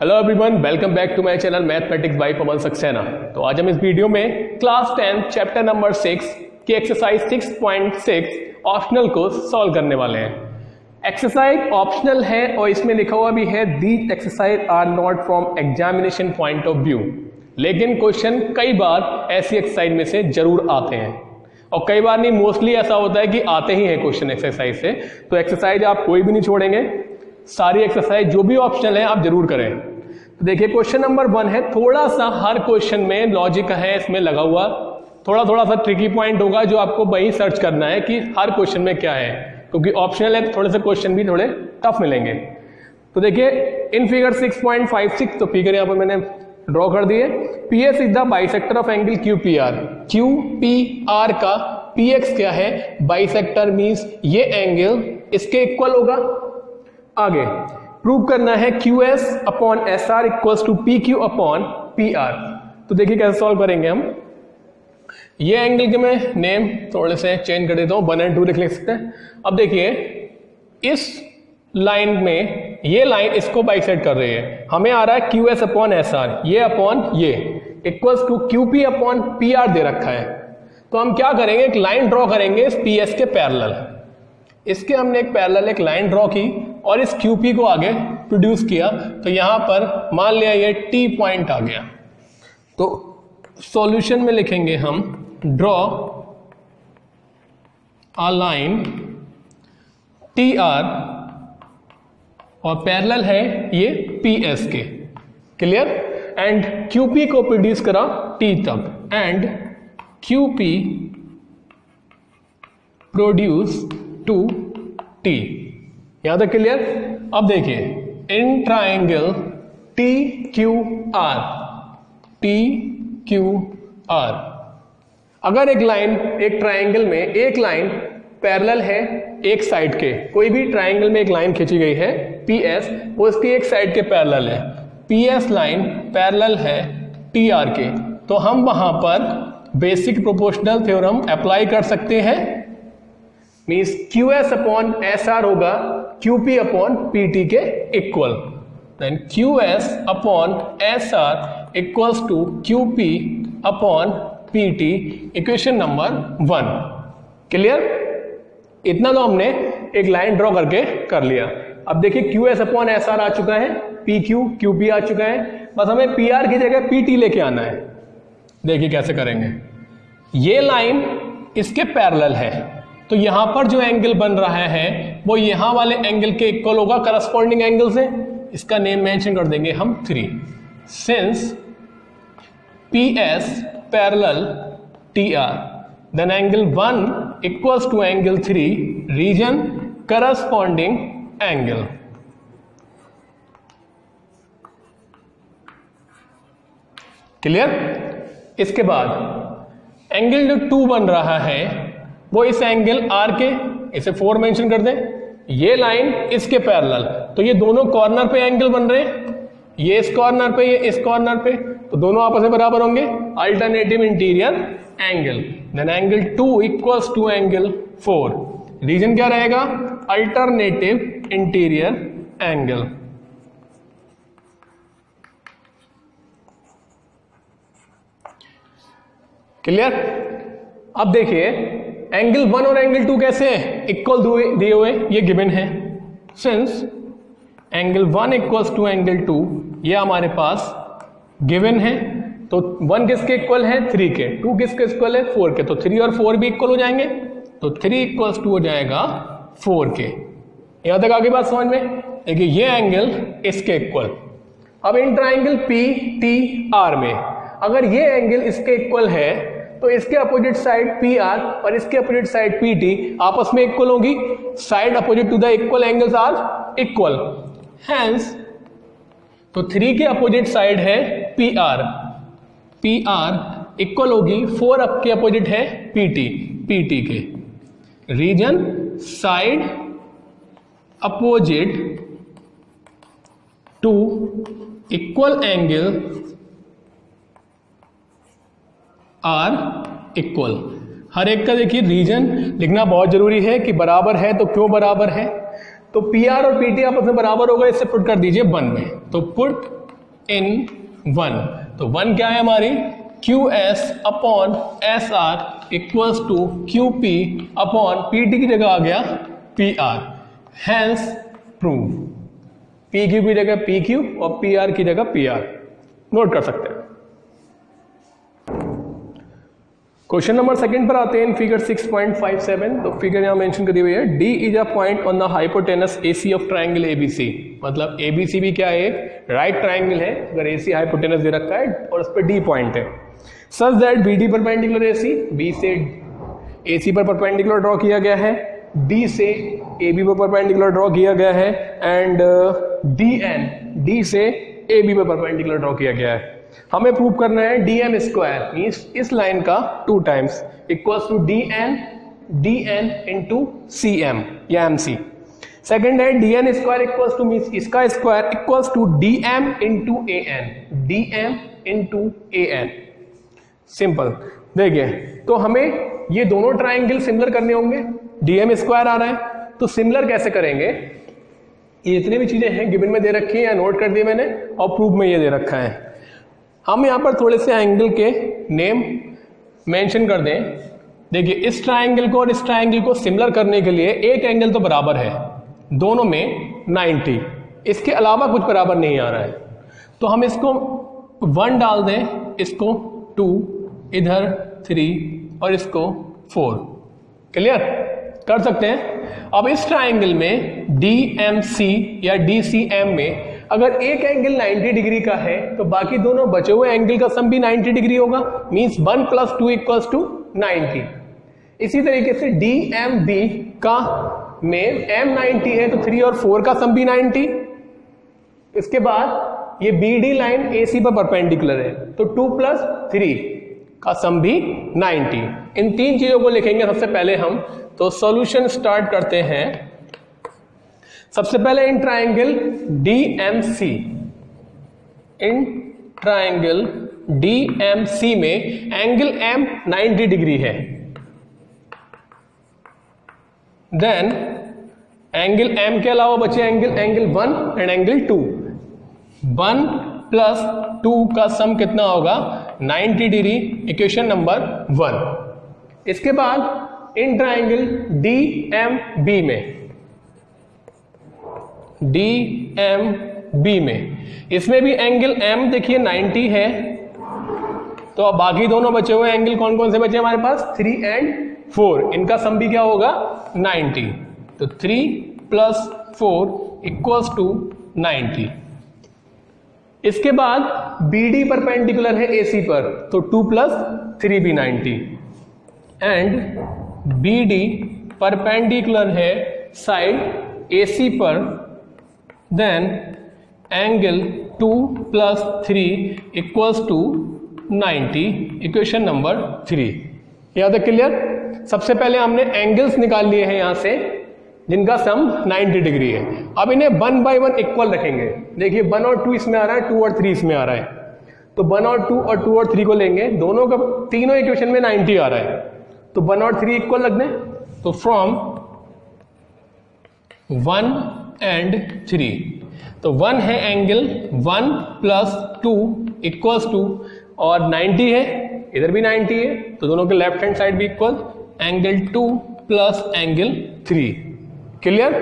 Hello everyone, welcome back to my channel mathematics by Pawan Saxena. तो आज हम इस वीडियो में क्लास 10 चैप्टर नंबर 6 की एक्सरसाइज 6.6 ऑप्शनल को सॉल्व करने वाले हैं। एक्सरसाइज ऑप्शनल है और इसमें लिखा हुआ भी है these exercise are not from examination point of view, लेकिन क्वेश्चन कई बार ऐसी एक्सरसाइज में से जरूर आते हैं और कई बार नहीं, मोस्टली ऐसा होता है कि आते ही हैं क्वेश्चन एक्सरसाइज से। तो एक्सरसाइज आप कोई भी नहीं छोड़ेंगे, सारी एक्सरसाइज जो भी ऑप्शनल है आप जरूर करें। तो देखिए क्वेश्चन नंबर 1 है, थोड़ा सा हर क्वेश्चन में लॉजिक है इसमें लगा हुआ, थोड़ा सा ट्रिकी पॉइंट होगा जो आपको वही सर्च करना है कि हर क्वेश्चन में क्या है, क्योंकि ऑप्शनल है तो थोड़े से क्वेश्चन भी थोड़े टफ मिलेंगे। तो देखिए इन फिगर 6.56, तो फिगर यहाँ पर मैंने ड्रॉ कर दिए। PS is the bisector of angle QPR। QPR का PX क्या है? बाइसेक्टर मींस ये एंगल इसके इक्वल होगा। आगे प्रूव करना है QS upon SR equals to PQ upon PR। तो देखिए कैसे सॉल्व करेंगे हम। ये एंगल के मैं नेम थोड़े से चेंज कर देता हूं, 1 और 2 लिख सकते हैं। अब देखिए इस लाइन में ये लाइन इसको बाइसेक्ट कर रही है, हमें आ रहा है QS अपॉन SR, ये अपॉन ये equals to QP upon PR दे रखा है। तो हम क्या करेंगे, एक लाइन ड्रॉ करेंगे इस PS के पैरेलल। इसके हमने एक पैरेलल एक लाइन ड्रॉ की और इस QP को आगे प्रोड्यूस किया। तो यहां पर मान लिया ये T पॉइंट आ गया। तो सॉल्यूशन में लिखेंगे हम ड्रॉ अ लाइन TR और पैरेलल है ये PS के, क्लियर। एंड QP को प्रोड्यूस करा T तक, and QP produce to T, यहां तक क्लियर। अब देखिए इन ट्राइंगल TQR, अगर एक लाइन एक ट्राइंगल में एक लाइन पैरेलल है एक साइड के, कोई भी ट्राइंगल में एक लाइन खींची गई है PS, वो उसकी एक साइड के पैरेलल है, PS लाइन पैरेलल है TR के, तो हम वहां पर बेसिक प्रोपोर्शनल थ्योरम अप्लाई कर सकते हैं। मींस QS अपॉन SR होगा QP अपॉन PT के equal. Then QS upon SR equals to QP upon PT, equation number 1, clear. इतना तो हमने एक लाइन ड्रॉ करके कर लिया। अब देखिए QS अपॉन SR आ चुका है, PQ QP आ चुका है, बस हमें PR की जगह PT लेके आना है। देखिए कैसे करेंगे। ये लाइन इसके पैरेलल है, तो यहां पर जो एंगल बन रहा है वो यहां वाले एंगल के इक्वल होगा करस्पॉन्डिंग एंगल से। इसका नेम मेंशन कर देंगे हम 3। Since PS parallel TR, then angle 1 equals to angle 3, reason corresponding angle. Clear. इसके बाद एंगल जो 2 बन रहा है वो इस एंगल R के, इसे 4 मेंशन कर दें, ये लाइन इसके पैरेलल, तो ये दोनों कॉर्नर पे एंगल बन रहे हैं, ये इस कॉर्नर पे ये इस कॉर्नर पे, तो दोनों आपस में बराबर होंगे, alternative interior angle. Then angle 2 equals to angle 4, reason क्या रहेगा? Alternative interior angle. क्लियर। अब देखिए एंगल 1 और एंगल 2 कैसे हैं? इक्वल दिए हुए, ये गिवन है। Since angle 1 equals to angle 2, ये हमारे पास गिवन है, तो 1 किसके इक्वल है? 3 के। 2 किसके इक्वल है? 4 के। तो 3 और 4 भी इक्वल हो जाएंगे, तो 3 इक्वल्स टू हो जाएगा 4 के। यहां तक आगे बात समझ में। देखिए ये एंगल इसके इक्वल। अब इन ट्राइंगल PTR में अगर ये एंगल इसके इक्वल है तो इसके अपोजिट साइड PR और इसके अपोजिट साइड PT आपस में इक्वल होगी। Side opposite to the equal angles are equal, hence तो 3 के अपोजिट साइड है PR इक्वल होगी 4 के अपोजिट है PT के। Reason side opposite to equal angle are equal. हर एक का देखिए रीजन लिखना बहुत जरूरी है कि बराबर है तो क्यों बराबर है। तो PR और PT आपस में बराबर होगा, इससे पुट कर दीजिए 1 में। तो पुट इन 1। तो 1 क्या है हमारी, QS upon SR equals to QP upon PT की जगह आ गया PR, हैंस प्रूव। PQ की जगह PQ और PR की जगह PR, नोट कर सकते हैं। क्वेश्चन नंबर सेकंड पर आते हैं। फिगर 6.57, तो फिगर यहां मेंशन करी हुई है, D is a point on the hypotenuse AC of triangle ABC। मतलब ABC भी क्या है, राइट ट्राइंगल है, अगर AC हाइपोटेनस दे रखा है और उस पर D पॉइंट है, such that BD perpendicular AC, B से AC पर परपेंडिकुलर ड्रॉ किया गया है, D से AB पर परपेंडिकुलर ड्रॉ किया गया है, एंड DN D से AB पर परपेंडिकुलर ड्रॉ किया गया है। हमें प्रूव करना है DM स्क्वायर मीन्स इस लाइन का 2 times equals to DN into CM या MC। सेकेंड है DN square equals to means इसका square equals to DM into AN। Simple. देखिए, तो हमें ये दोनों ट्राइंगल सिमिलर करने होंगे। DM स्क्वायर आ रहा है तो सिमिलर कैसे करेंगे, ये इतनी भी चीजें हैं गिवन में दे रखी है या नोट कर दी मैंने, और प्रूफ में ये दे रखा है। हम यहां पर थोड़े से एंगल के नेम मेंशन कर दें। देखिए, इस ट्राइंगल को और इस ट्राइंगल को सिमिलर करने के लिए एक एंगल तो बराबर है, दोनों में 90, इसके अलावा कुछ बराबर नहीं आ रहा है। तो हम इसको 1 डाल दें, इसको 2, इधर 3 और इसको 4। क्लियर कर सकते हैं। अब इस ट्राइंगल में DMC या DCM में अगर एक एंगल 90 डिग्री का है तो बाकी दोनों बचे हुए एंगल का सम भी 90 डिग्री होगा, मींस 1 + 2 = 90। इसी तरीके से DMB का में M 90 है तो 3 और 4 का सम भी 90। इसके बाद ये BD लाइन AC पर परपेंडिकुलर है तो 2 + 3 का सम भी 90। इन 3 चीजों को लिखेंगे सबसे पहले हम। तो सॉल्यूशन स्टार्ट करते हैं। सबसे पहले in triangle DMC, in triangle DMC में एंगल M 90 डिग्री है, देन एंगल M के अलावा बचे एंगल 1 एंड एंगल 2। 1 + 2 का सम कितना होगा, 90 डिग्री, इक्वेशन नंबर 1। इसके बाद इन ट्राइंगल DMB में इसमें भी एंगल M देखिए 90 है, तो अब बाकी दोनों बचे हुए एंगल कौन कौन से बचे हमारे पास, 3 और 4, इनका सम भी क्या होगा, 90। तो 3 + 4 = 90। इसके बाद BD परपेंडिकुलर है AC पर तो 2 + 3 भी 90, एंड BD परपेंडिकुलर है साइड AC पर, देन एंगल 2 + 3 = 90, इक्वेशन नंबर 3। याद है, क्लियर। सबसे पहले हमने एंगल्स निकाल लिए हैं यहां से जिनका सम 90 डिग्री है। अब इन्हें 1 by 1 इक्वल रखेंगे। देखिए 1 और 2 इसमें आ रहा है, 2 और 3 इसमें आ रहा है, तो 1 और 2 और 2 और 3 को लेंगे, दोनों का तीनों इक्वेशन में 90 आ रहा है, तो 1 और 3 इक्वल रख दें। तो फ्रॉम 1 and 3, तो 1 है एंगल 1 + 2 = और 90 है, इधर भी 90 है, तो दोनों के लेफ्ट हैंड साइड भी इक्वल, एंगल 2 + एंगल 3। क्लियर।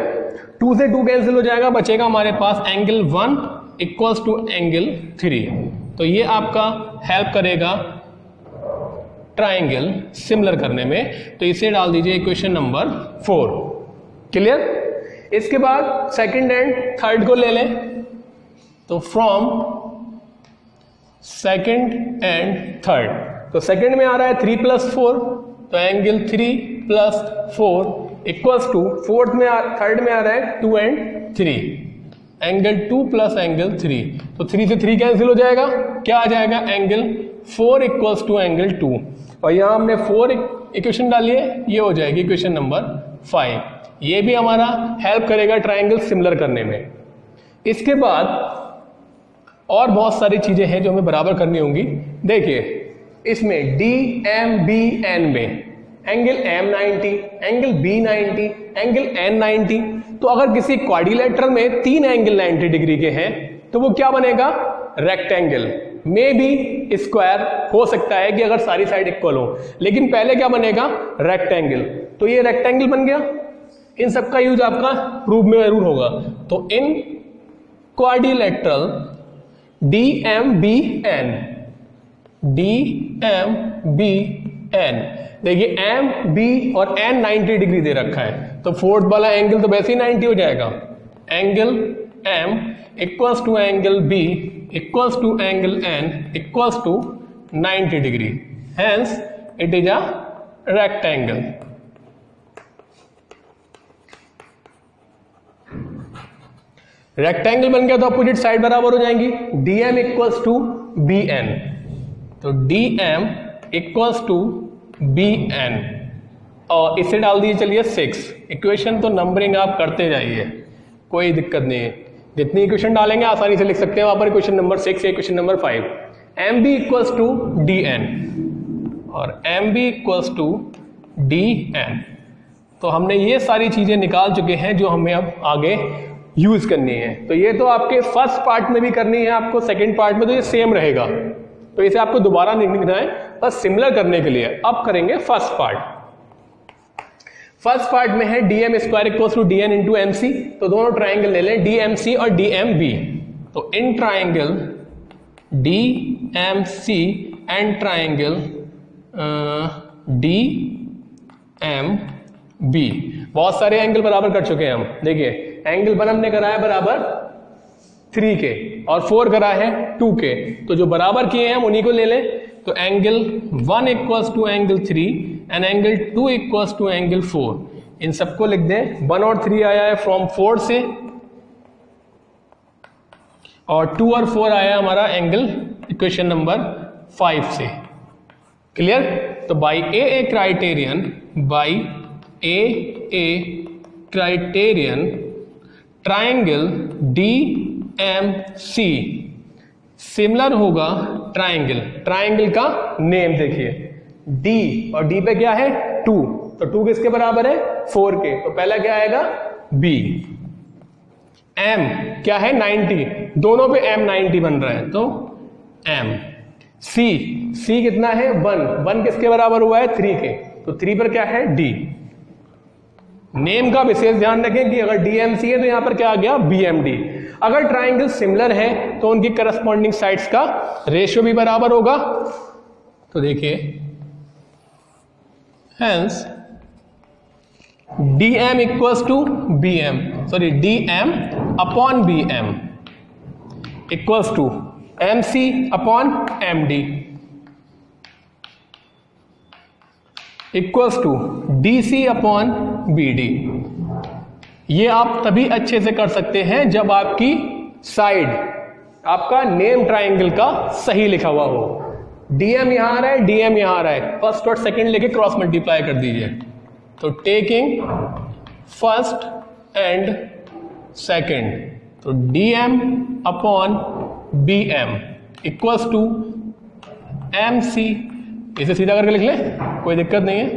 2 से 2 कैंसिल हो जाएगा, बचेगा हमारे पास एंगल 1 = एंगल 3। तो ये आपका हेल्प करेगा ट्राइंगल सिमिलर करने में, तो इसे डाल दीजिए इक्वेशन नंबर 4। क्लियर। इसके बाद सेकंड एंड थर्ड को ले लें, तो फ्रॉम सेकंड एंड थर्ड, तो सेकंड में आ रहा है 3 + 4, तो एंगल 3 + 4 = फोर्थ में थर्ड में आ रहा है 2 and 3, एंगल 2 + एंगल 3, तो 3 से 3 कैंसिल हो जाएगा, क्या आ जाएगा, एंगल 4 = एंगल 2, और यहां हमने 4 इक्वेशन डाली है, ये हो जाएगी इक्वेशन नंबर 5। ये भी हमारा हेल्प करेगा ट्राइंगल सिमिलर करने में। इसके बाद और बहुत सारी चीजें हैं जो हमें बराबर करनी होंगी। देखिए इसमें DMBN में angle M 90, angle B 90, angle N 90, तो अगर किसी क्वाड्रिलेटरल में 3 एंगल 90 डिग्री के हैं तो वो क्या बनेगा, रेक्टेंगल में भी स्क्वायर हो सकता है कि अगर सारी साइड इक्वल हो, लेकिन पहले क्या बनेगा, रेक्टेंगल। तो ये रेक्टेंगल बन गया। इन सबका यूज आपका प्रूफ में जरूर होगा। तो इन क्वाड्रिलेटरल DMBN, देखिए M, B और N 90 डिग्री दे रखा है, तो फोर्थ वाला एंगल तो वैसे ही 90 हो जाएगा। Angle M equals to angle B equals to angle N equals to 90 degree, hence it is a rectangle. Rectangle बन गया तो अपोजिट साइड बराबर हो जाएंगी। DM इक्वल्स टू BN, तो DM इक्वल्स टू BN और इसे डाल दीजिए चलिए 6। इक्वेशन तो नंबरिंग आप करते जाइए, कोई दिक्कत नहीं है। जितनी इक्वेशन डालेंगे आसानी से लिख सकते हैं वहां पर। इक्वेशन नंबर 6 या equation number 5, MB equals to DN और MB इक्वल्स टू DN। तो हमने ये सारी चीजें निकाल चुके हैं जो हमें अब आगे यूज करनी है। तो ये तो आपके फर्स्ट पार्ट में भी करनी है, आपको सेकंड पार्ट में तो ये सेम रहेगा, तो इसे आपको दोबारा नहीं लिखना है, बस सिमिलर करने के लिए। अब करेंगे फर्स्ट पार्ट। फर्स्ट पार्ट में है DM square equals to DN into MC। तो दोनों ट्राइंगल ले लें, DMC और DMB। तो in triangle DMC and triangle DMB। बहुत सारे एंगल बराबर कर चुके हैं हम। देखिए एंगल 1 हमने कराया बराबर 3 के और 4 करा है 2 के, तो जो बराबर किए हैं हम उन्हीं को ले लें। तो angle 1 equals to angle 3 and angle 2 equals to angle 4। इन सबको लिख दें। 1 और 3 आया है फ्रॉम 4 से और 2 और 4 आया हमारा एंगल इक्वेशन नंबर 5 से। क्लियर? तो by A criterion, by A criterion triangle DMC similar होगा ट्राइंगल का नेम देखिए D, और D पे क्या है 2, तो 2 किसके बराबर है 4 के, तो पहला क्या आएगा B। M क्या है 90, दोनों पे M 90 बन रहा है, तो M। C कितना है 1 किसके बराबर हुआ है 3 के, तो 3 पर क्या है D। नेम का विशेष ध्यान रखें कि अगर DMC है तो यहां पर क्या आ गया BMD। अगर ट्राइंगल सिमिलर है तो उनकी करस्पॉन्डिंग साइड्स का रेशियो भी बराबर होगा। तो देखिए hence DM equals to DM upon BM equals to MC upon MD equals to DC upon BD। ये आप तभी अच्छे से कर सकते हैं जब आपकी साइड, आपका नेम ट्राइंगल का सही लिखा हुआ हो। DM यहां आ रहा है, DM यहां आ रहा है, फर्स्ट और सेकंड लेके क्रॉस मल्टीप्लाई कर दीजिए। तो टेकिंग फर्स्ट एंड सेकंड, तो DM upon BM equals to MC। इसे सीधा करके लिख ले, कोई दिक्कत नहीं है।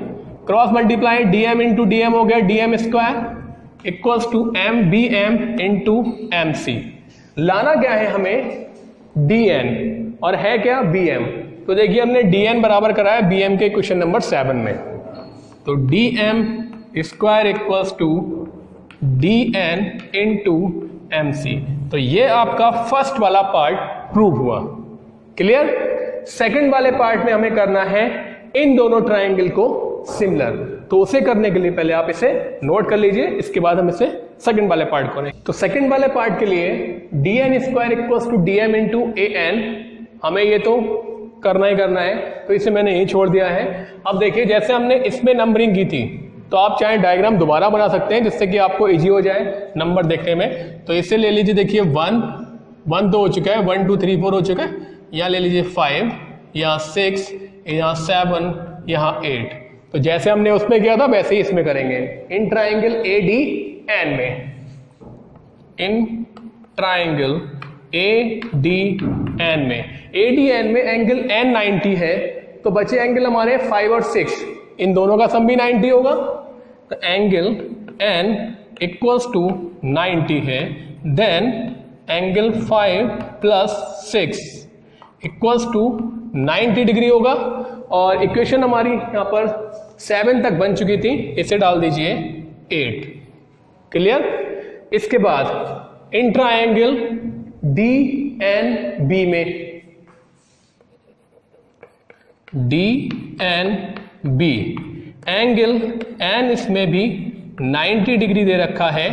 Cross multiply DM into DM हो गया DM square equals to MBM into MC। लाना क्या है हमें DN और है क्या BM। तो देखिए हमने DN बराबर कराया BM के क्वेश्चन नंबर 7 में, तो DM square equals to DN into MC। तो ये आपका फर्स्ट वाला पार्ट प्रूव हुआ। क्लियर? सेकंड वाले पार्ट में हमें करना है इन दोनों ट्राइंगल को सिमिलर। तो उसे करने के लिए पहले आप इसे नोट कर लीजिए, इसके बाद हम इसे सेकंड वाले पार्ट करें। तो सेकंड वाले पार्ट के लिए DN square equals to DM into AN, हमें ये तो करना ही करना है, तो इसे मैंने यही छोड़ दिया है। अब देखिए जैसे हमने इसमें नंबरिंग की थी, तो आप चाहे डायग्राम दोबारा बना सकते हैं जिससे कि आपको इजी हो जाए नंबर देखने में। तो इसे ले लीजिए, देखिए 1 तो हो चुका है, 1 2 3 4 हो चुका है। यहाँ ले लीजिए 5, यहाँ 6, यहाँ 7, यहाँ 8। तो जैसे हमने उसमें किया था वैसे ही इसमें करेंगे। इन ट्राइंगल ADN में, इन ट्राइंगल ADN में एंगल N 90 है, तो बचे एंगल हमारे 5 और 6, इन दोनों का सम भी 90 होगा। तो एंगल N इक्वल्स टू 90 है, then angle 5 plus 6 equals to 90 degree होगा। और इक्वेशन हमारी यहाँ पर 7 तक बन चुकी थी, इसे डाल दीजिए 8। क्लियर। इसके बाद in triangle D N B में, D N B angle N इसमें भी 90 डिग्री दे रखा है,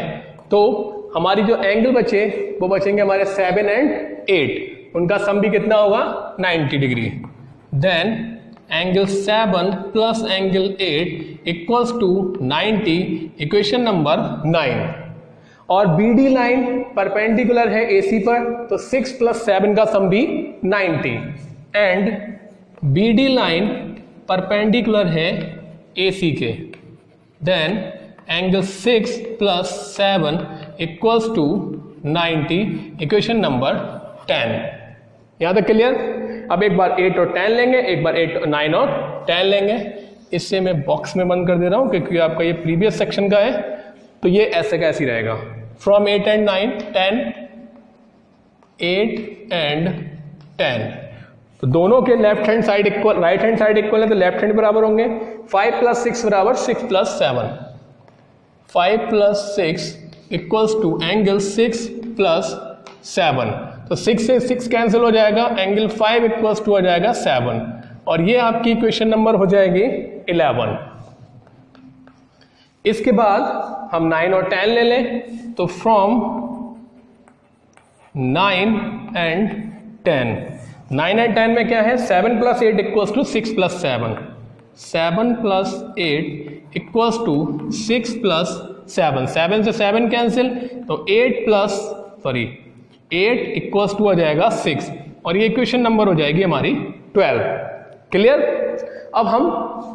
तो हमारी जो एंगल बचे वो बचेंगे हमारे 7 एंड 8, उनका सम भी कितना होगा 90 degree. Then angle 7 plus angle 8 equals to 90, equation number 9। और BD लाइन परपेंडिकुलर है AC पर, तो 6 प्लस 7 का सम भी 90 एंड BD लाइन परपेंडिकुलर है AC के। Then angle 6 plus 7 equals to 90, equation number 10। यहां तक क्लियर। अब एक बार 8 और 10 लेंगे, एक बार 8 9 और 10 लेंगे। इससे मैं बॉक्स में बंद कर दे रहा हूं क्योंकि आपका ये प्रीवियस सेक्शन का है, तो ये ऐसे कैसे रहेगा। फ्रॉम 8 एंड 9 10, 8 एंड 10, तो दोनों के left hand side equal, right hand side equal है, तो लेफ्ट हैंड बराबर होंगे। 5 प्लस 6 बराबर 6 plus 7, 5 plus 6 equals to angle 6 plus 7, तो 6 से 6 कैंसिल हो जाएगा, एंगल 5 इक्वल्स टू हो जाएगा 7, और ये आपकी इक्वेशन नंबर हो जाएगी 11। इसके बाद हम 9 और 10 ले लें, तो फ्रॉम 9 एंड 10, 9 एंड 10 में क्या है, 7 plus 8 equals to 6 plus 7, 7 plus 8 equals to 6 plus 7, 7 से 7 कैंसिल, तो 8 इक्वल्स टू आ जाएगा 6, और ये इक्वेशन नंबर हो जाएगी हमारी 12। क्लियर। अब हम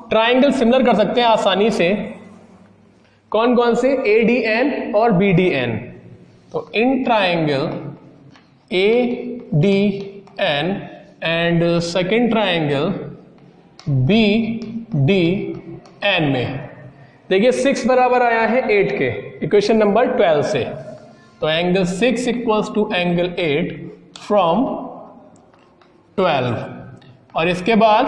ट्राइंगल सिमिलर कर सकते हैं आसानी से। कौन कौन से, ADN और BDN। तो in triangle ADN and second triangle BDN में देखिए 6 बराबर आया है 8 के, इक्वेशन नंबर 12 से, तो angle 6 equals to angle 8 from 12। और इसके बाद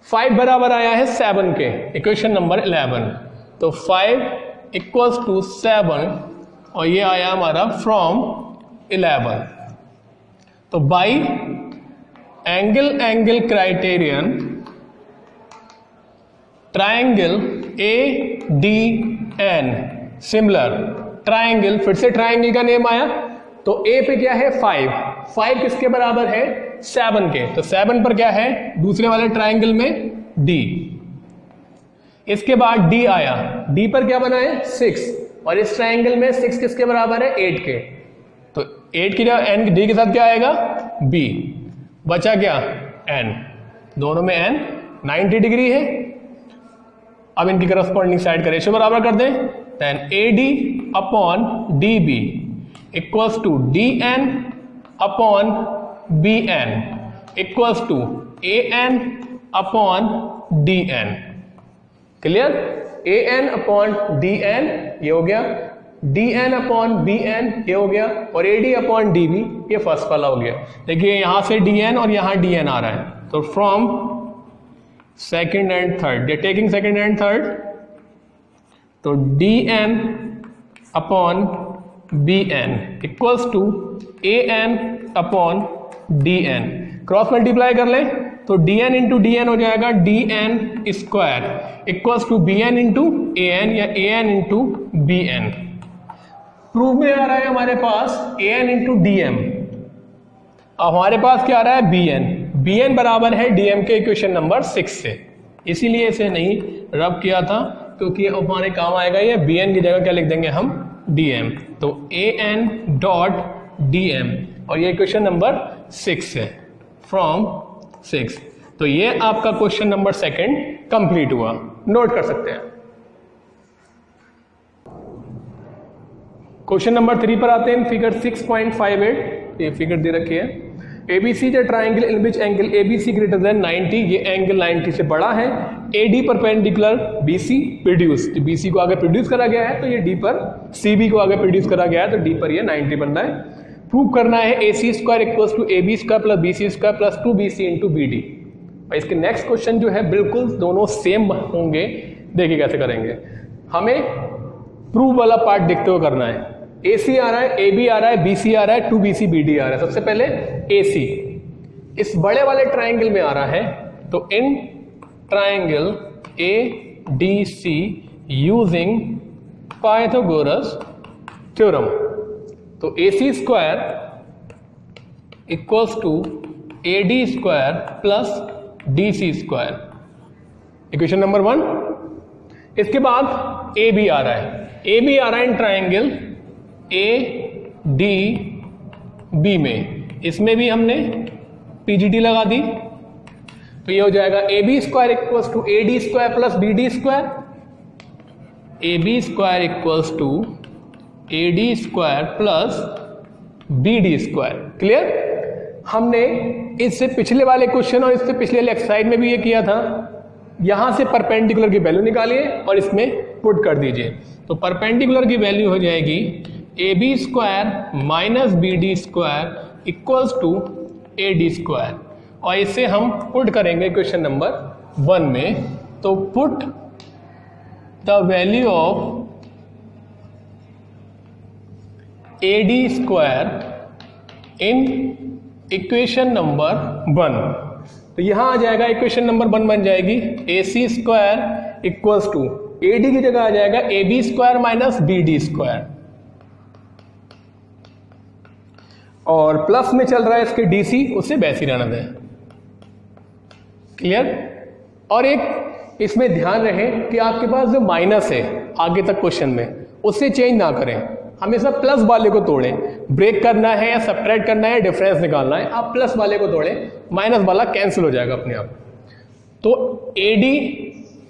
5 बराबर आया है 7 के, इक्वेशन नंबर 11, तो 5 इक्वल्स टू 7, और ये आया हमारा फ्रॉम 11। तो by angle criterion triangle ADN similar triangle, फिर से ट्राइंगल का नेम आया, तो A पे क्या है 5, 5 किसके बराबर है 7 के, तो 7 पर क्या है दूसरे वाले ट्राइंगल में D। इसके बाद D आया, D पर क्या बना है 6, और इस ट्राइंगल में 6 किसके बराबर है 8 के, तो 8 की जगह N D के साथ क्या आएगा B, बचा क्या N, दोनों में N 90 डिग्री है। अब इनकी करस्पॉन्डिंग साइड का रेशियो बराबर कर दें, then AD upon DB equals to DN upon BN equals to AN upon DN। Clear. AN upon DN ये हो गया, DN अपॉन BN ये हो गया, और AD अपॉन DB ये फर्स्ट वाला हो गया। देखिए यहां से DN और यहां DN आ रहा है, तो फ्रॉम सेकेंड एंड थर्ड, ये टेकिंग सेकेंड एंड थर्ड, तो DN upon BN equals to AN upon DN, cross multiply कर ले, तो DN इंटू DN हो जाएगा DN square equals to BN into AN या AN इंटू BN। प्रूफ में आ रहा है हमारे पास AN इंटू DM, अब हमारे पास क्या आ रहा है BN बराबर है DM के इक्वेशन नंबर 6 से, इसीलिए इसे नहीं रब किया था, क्योंकि हमारे काम आएगा ये BN की जगह क्या लिख देंगे हम DM, तो AN डॉट DM, और ये इक्वेशन नंबर 6 है फ्रॉम 6। तो ये आपका क्वेश्चन नंबर 2 कंप्लीट हुआ, नोट कर सकते हैं। क्वेश्चन नंबर 3 पर आते हैं। फिगर 6.58, ये फिगर दे रखी है। ABC the triangle in which angle ABC greater than 90, ये एंगल 90 से बड़ा है। AD परपेंडिकुलर BC प्रोड्यूस, तो BC को आगे प्रोड्यूस करा गया है, तो ये D पर CB को आगे प्रोड्यूस करा गया है, तो D पर ये 90 बन रहा है। प्रूव करना है A C square equals to A B square plus B C square plus 2bc into B D. और इसके नेक्स्ट क्वेश्चन जो है बिल्कुल दोनों सेम होंगे, देखिए कैसे करेंगे। हमें प्रूव वाला पार्ट देखते हुए करना है। ए सी आ रहा है, ए बी आ रहा है, बी सी आ रहा है, 2bc बी डी आ रहा है। सबसे पहले ए सी इस बड़े वाले ट्राइंगल में आ रहा है, तो in triangle A D C using Pythagoras theorem, तो A C square equals to A D square plus D C square, equation number 1। इसके बाद ए बी आ रहा है, ए बी आ रहा है in triangle A D B में, इसमें भी हमने पीजीडी लगा दी, तो ये हो जाएगा A B square equals to A D square plus B D square, A B square equals to A D square plus B D square. Clear? हमने इससे पिछले वाले क्वेश्चन और इससे पिछले वाले एक्सरसाइज में भी ये किया था। यहां से परपेंडिकुलर की वैल्यू निकालिए और इसमें पुट कर दीजिए, तो परपेंडिकुलर की वैल्यू हो जाएगी A B square minus B D square equals to A D square, और इसे हम पुट करेंगे क्वेश्चन नंबर 1 में। तो put the value of A D square in equation number 1, तो यहां आ जाएगा इक्वेशन नंबर 1 बन जाएगी A C square equals to A D की जगह आ जाएगा A B square minus B D square, और प्लस में चल रहा है इसके डीसी, उससे वैसे ही रहना दें। क्लियर? और एक इसमें ध्यान रहे कि आपके पास जो माइनस है आगे तक क्वेश्चन में, उससे चेंज ना करें, हमेशा प्लस वाले को तोड़ें। ब्रेक करना है या सब्ट्रैक्ट करना है, डिफरेंस निकालना है, आप प्लस वाले को तोड़ें, माइनस वाला कैंसिल हो जाएगा अपने आप। तो ए डी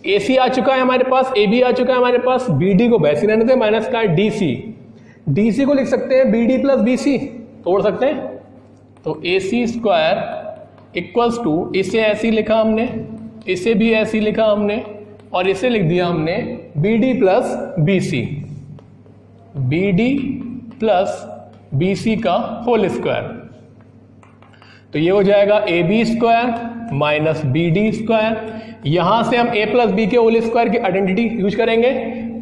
ए सी आ चुका है हमारे पास, ए बी आ चुका है हमारे पास, बी डी को वैसे रहने दें, माइनस का डी सी, डी सी को लिख सकते हैं B D plus B C, तोड़ सकते हैं, तो A C square equals to, इसे ऐसे लिखा हमने, इसे भी ऐसे लिखा हमने, और इसे लिख दिया हमने B D plus B C, B D plus B C का होल स्क्वायर, तो ये हो जाएगा A B square minus B D square. यहां से हम ए प्लस बी के होल स्क्वायर की आइडेंटिटी यूज करेंगे,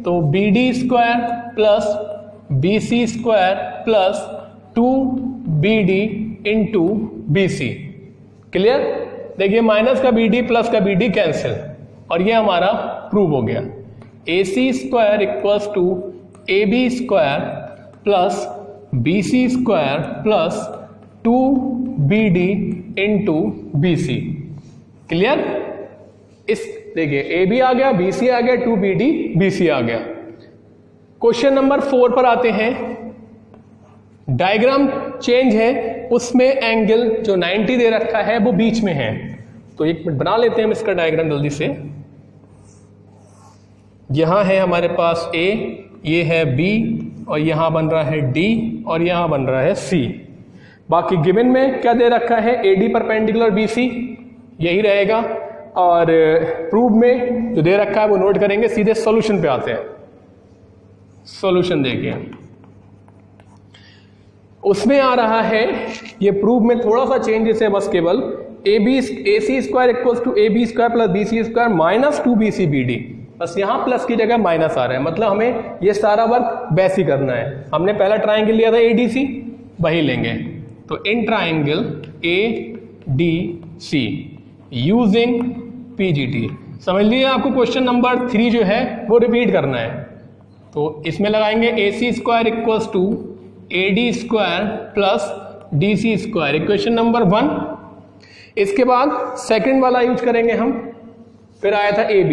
तो B D square plus B C square plus 2bd into B C. Clear? देखिए माइनस का bd प्लस का bd कैंसिल, और ये हमारा प्रूव हो गया। ए C square equals to A B square plus B C square plus 2bd into B C. Clear? इस देखिए ए बी आ गया, बी सी आ गया, 2bd बी सी आ गया। क्वेश्चन नंबर 4 पर आते हैं। डायग्राम चेंज है, उसमें एंगल जो 90 दे रखा है वो बीच में है, तो एक मिनट बना लेते हैं हम इसका डायग्राम जल्दी से। यहां है हमारे पास ए, ये है बी, और यहां बन रहा है डी, और यहां बन रहा है सी। बाकी गिवन में क्या दे रखा है, A D perpendicular B C, यही रहेगा, और प्रूव में जो दे रखा है वो नोट करेंगे। सीधे सॉल्यूशन पे आते हैं। सॉल्यूशन देखिए, उसमें आ रहा है, ये प्रूफ में थोड़ा सा चेंजेस है बस, केवल A C square equals to A B square plus B C square minus 2bc bd, बस यहाँ प्लस की जगह माइनस आ रहा है, मतलब हमें ये सारा वर्क वैसे ही करना है। हमने पहला ट्राइंगल लिया था ADC, वही लेंगे, तो in triangle ADC using PGT। समझ लीजिए आपको क्वेश्चन नंबर 3 जो है वो रिपीट करना है, तो इसमें लगाएंगे A C square equals to A D square plus D C square, equation number 1। इसके बाद सेकंड वाला यूज करेंगे हम, फिर आया था ए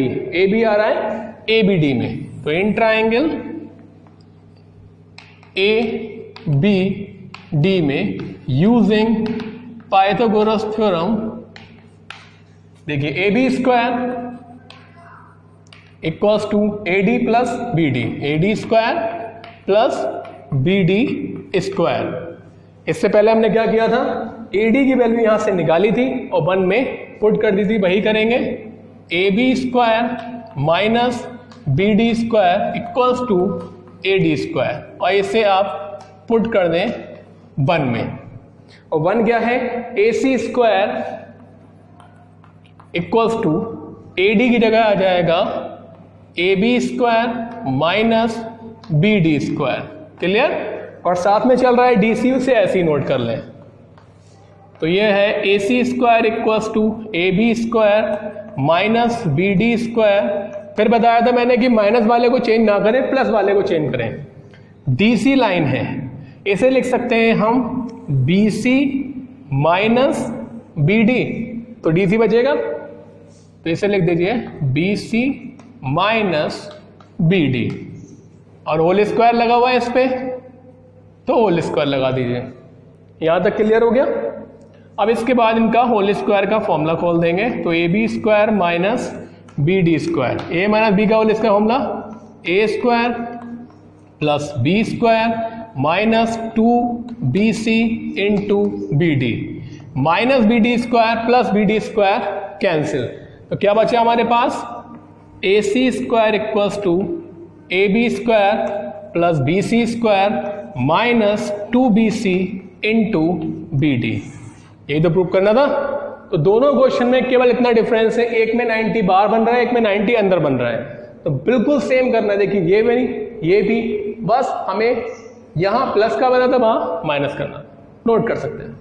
बी आ रहा है ए बी डी में, तो in triangle A B D में यूजिंग पाइथागोरस थ्योरम, देखिए A B square equals to A D plus B D, A D square plus B D square. इससे पहले हमने क्या किया था, ए डी की वैल्यू यहां से निकाली थी और 1 में पुट कर दी थी, वही करेंगे। A B square minus B D square equals to A D square, और इसे आप पुट कर दें 1 में, और 1 क्या है, AC square equals to AD की जगह आ जाएगा AB square minus BD square. Clear? और साथ में चल रहा है DC, उसे ऐसे ही नोट कर लें। तो ये है AC square equals to AB square minus BD square. फिर बताया था मैंने कि माइनस वाले को चेंज ना करें, प्लस वाले को चेंज करें। DC लाइन है, इसे लिख सकते हैं हम BC माइनस BD, तो DC बचेगा, तो इसे लिख दीजिए BC माइनस BD, और होल स्क्वायर लगा हुआ है इस पे, तो होल स्क्वायर लगा दीजिए। यहां तक क्लियर हो गया? अब इसके बाद इनका होल स्क्वायर का फॉर्मूला खोल देंगे, तो AB square minus BD square, A minus B का whole square formula A square plus B square minus 2BC into BD, minus BD square plus BD square cancel, तो क्या बचा हमारे पास, AC square equals to AB square plus BC square minus 2BC into BD। यही तो prove करना था। तो दोनों क्वेश्चन में केवल इतना डिफरेंस है, एक में 90 बाहर बन रहा है, एक में 90 अंदर बन रहा है, तो बिल्कुल सेम करना है। देखिए ये भी नहीं, ये भी, बस हमें यहां प्लस का बना था वहां माइनस करना, नोट कर सकते हैं।